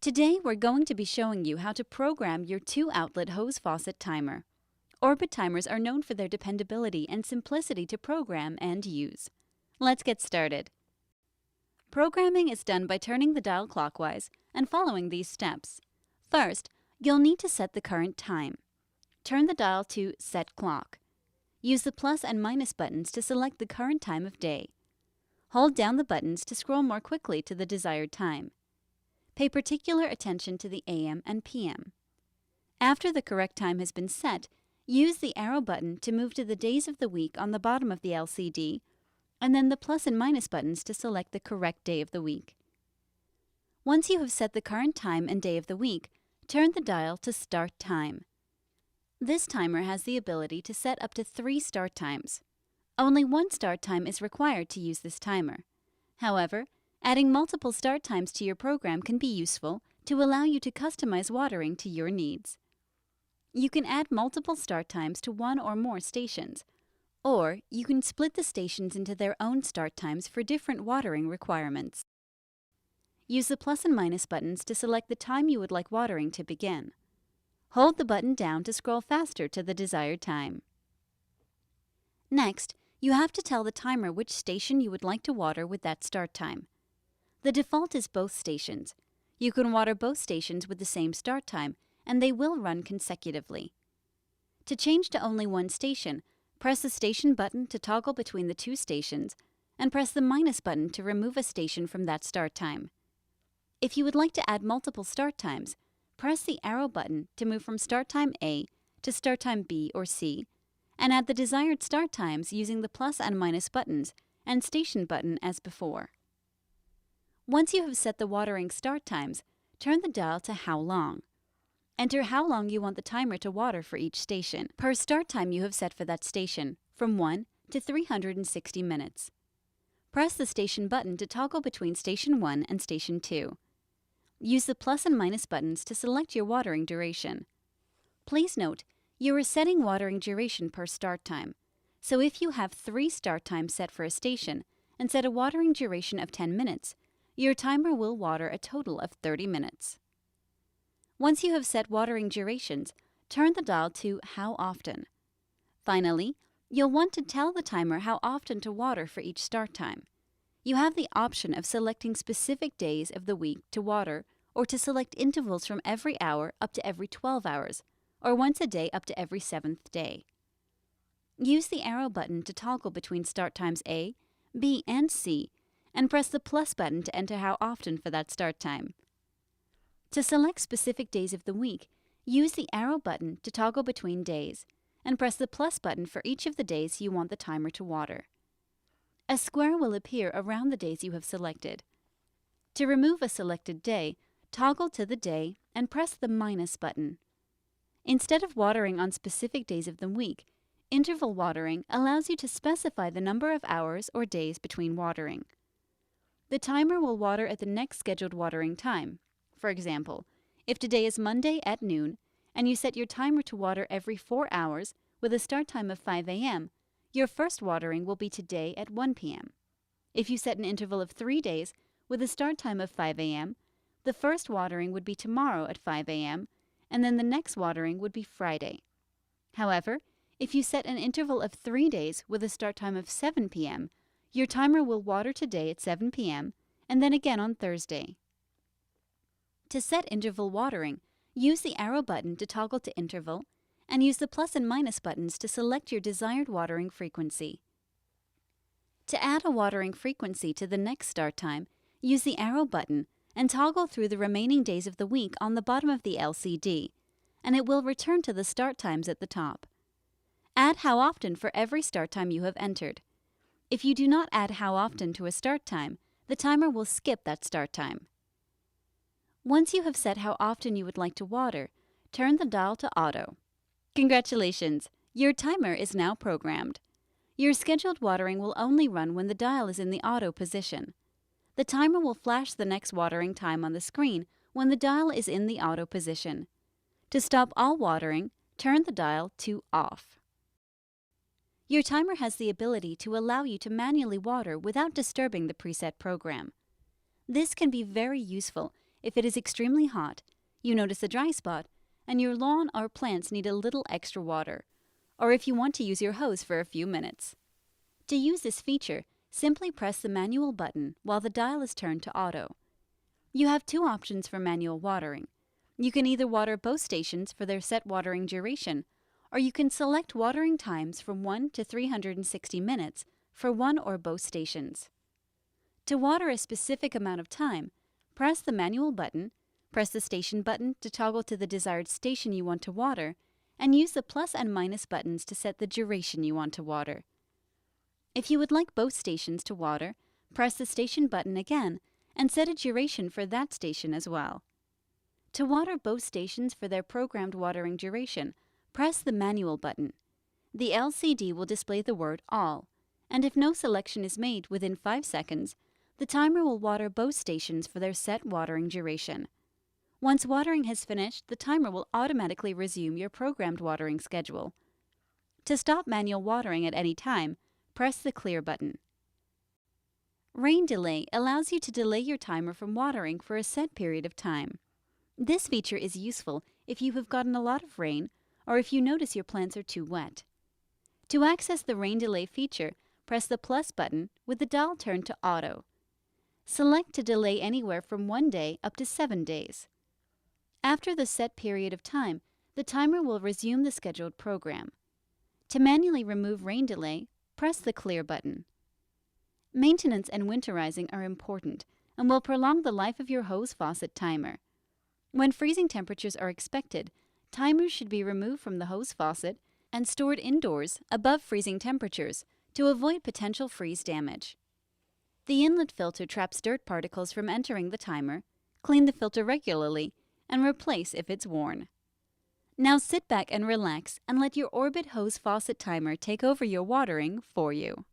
Today we're going to be showing you how to program your 2-outlet hose faucet timer. Orbit timers are known for their dependability and simplicity to program and use. Let's get started. Programming is done by turning the dial clockwise and following these steps. First, you'll need to set the current time. Turn the dial to Set Clock. Use the plus and minus buttons to select the current time of day. Hold down the buttons to scroll more quickly to the desired time. Pay particular attention to the AM and PM. After the correct time has been set, use the arrow button to move to the days of the week on the bottom of the LCD, and then the plus and minus buttons to select the correct day of the week. Once you have set the current time and day of the week, turn the dial to Start Time. This timer has the ability to set up to 3 start times. Only one start time is required to use this timer. However, adding multiple start times to your program can be useful to allow you to customize watering to your needs. You can add multiple start times to one or more stations, or you can split the stations into their own start times for different watering requirements. Use the plus and minus buttons to select the time you would like watering to begin. Hold the button down to scroll faster to the desired time. Next, you have to tell the timer which station you would like to water with that start time. The default is both stations. You can water both stations with the same start time, and they will run consecutively. To change to only one station, press the station button to toggle between the 2 stations, and press the minus button to remove a station from that start time. If you would like to add multiple start times, press the arrow button to move from start time A to start time B or C, and add the desired start times using the plus and minus buttons and station button as before. Once you have set the watering start times, turn the dial to How Long. Enter how long you want the timer to water for each station, per start time you have set for that station, from 1 to 360 minutes. Press the station button to toggle between Station 1 and Station 2. Use the plus and minus buttons to select your watering duration. Please note, you are setting watering duration per start time, so if you have 3 start times set for a station and set a watering duration of 10 minutes, your timer will water a total of 30 minutes. Once you have set watering durations, turn the dial to How Often. Finally, you'll want to tell the timer how often to water for each start time. You have the option of selecting specific days of the week to water, or to select intervals from every hour up to every 12 hours, or once a day up to every 7th day. Use the arrow button to toggle between start times A, B, and C, and press the plus button to enter how often for that start time. To select specific days of the week, use the arrow button to toggle between days, and press the plus button for each of the days you want the timer to water. A square will appear around the days you have selected. To remove a selected day, toggle to the day and press the minus button. Instead of watering on specific days of the week, interval watering allows you to specify the number of hours or days between watering. The timer will water at the next scheduled watering time. For example, if today is Monday at noon, and you set your timer to water every 4 hours with a start time of 5 a.m., your first watering will be today at 1 p.m. If you set an interval of 3 days with a start time of 5 a.m., the first watering would be tomorrow at 5 a.m., and then the next watering would be Friday. However, if you set an interval of 3 days with a start time of 7 p.m., your timer will water today at 7 p.m. and then again on Thursday. To set interval watering, use the arrow button to toggle to interval, and use the plus and minus buttons to select your desired watering frequency. To add a watering frequency to the next start time, use the arrow button and toggle through the remaining days of the week on the bottom of the LCD, and it will return to the start times at the top. Add how often for every start time you have entered. If you do not add how often to a start time, the timer will skip that start time. Once you have set how often you would like to water, turn the dial to Auto. Congratulations! Your timer is now programmed. Your scheduled watering will only run when the dial is in the auto position. The timer will flash the next watering time on the screen when the dial is in the auto position. To stop all watering, turn the dial to Off. Your timer has the ability to allow you to manually water without disturbing the preset program. This can be very useful if it is extremely hot, you notice a dry spot, and your lawn or plants need a little extra water, or if you want to use your hose for a few minutes. To use this feature, simply press the manual button while the dial is turned to auto. You have two options for manual watering. You can either water both stations for their set watering duration, or you can select watering times from 1 to 360 minutes for one or both stations. To water a specific amount of time, press the manual button, press the station button to toggle to the desired station you want to water, and use the plus and minus buttons to set the duration you want to water. If you would like both stations to water, press the station button again and set a duration for that station as well. To water both stations for their programmed watering duration, press the manual button. The LCD will display the word All, and if no selection is made within 5 seconds, the timer will water both stations for their set watering duration. Once watering has finished, the timer will automatically resume your programmed watering schedule. To stop manual watering at any time, press the Clear button. Rain delay allows you to delay your timer from watering for a set period of time. This feature is useful if you have gotten a lot of rain or if you notice your plants are too wet. To access the rain delay feature, press the plus button with the dial turned to auto. Select to delay anywhere from 1 day up to 7 days. After the set period of time, the timer will resume the scheduled program. To manually remove rain delay, press the Clear button. Maintenance and winterizing are important and will prolong the life of your hose faucet timer. When freezing temperatures are expected, timers should be removed from the hose faucet and stored indoors above freezing temperatures to avoid potential freeze damage. The inlet filter traps dirt particles from entering the timer. Clean the filter regularly and replace if it's worn. Now sit back and relax and let your Orbit hose faucet timer take over your watering for you.